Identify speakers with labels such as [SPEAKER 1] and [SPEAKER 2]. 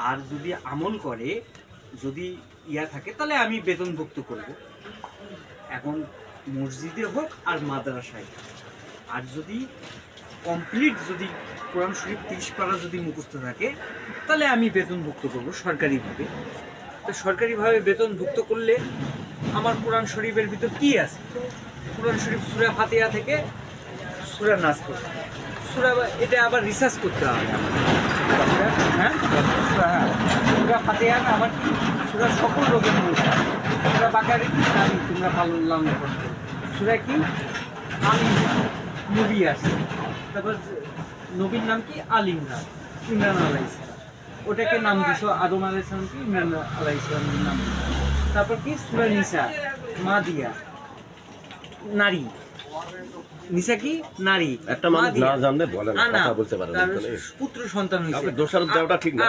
[SPEAKER 1] আর যদি আমল করে, যদি ইয়া থাকে, তাহলে আমি বেতনভুক্ত করব। এখন মসজিদে হোক আর মাদ্রাসায়। আর যদি কমপ্লিট যদি কোরআন শরীফ 30 পারা যদি মুখস্থ থাকে, তাহলে আমি বেতনভুক্ত করব সরকারিভাবে। তো সরকারিভাবে বেতনভুক্ত করলে আমার কোরআন শরীফের ভিতর কি আছে? কোরআন শরীফ সূরা ফাতিহা থেকে সূরা নাস পর্যন্ত। এটা আবার রিসার্চ করতে হবে আমাদের। হ্যাঁ, সূরা ফাতিহা না আমার সূরা সকল রোগের মূলটা। সূরা বাকারে কি আমি তোমরা পালন লালন করতে। সূরা কি আলী নবী আছে, তারপর নবীর নাম কি আলী ইমরান, ইমরান আলাইহিস সালাম। ওটাকে নাম দিছো আদম আলাইহিস সালাম কি ইমরান আলাইহিস সালামের নাম। তারপর কি সূরা নিসা মাদিয়া, নারী। নিসা কি নারী,
[SPEAKER 2] একটা মানুষ না জানলে বলে না, কথা বলতে পারে না।
[SPEAKER 1] পুত্র সন্তান হয়েছে।
[SPEAKER 2] দোষারোপ দেওয়াটা ঠিক না।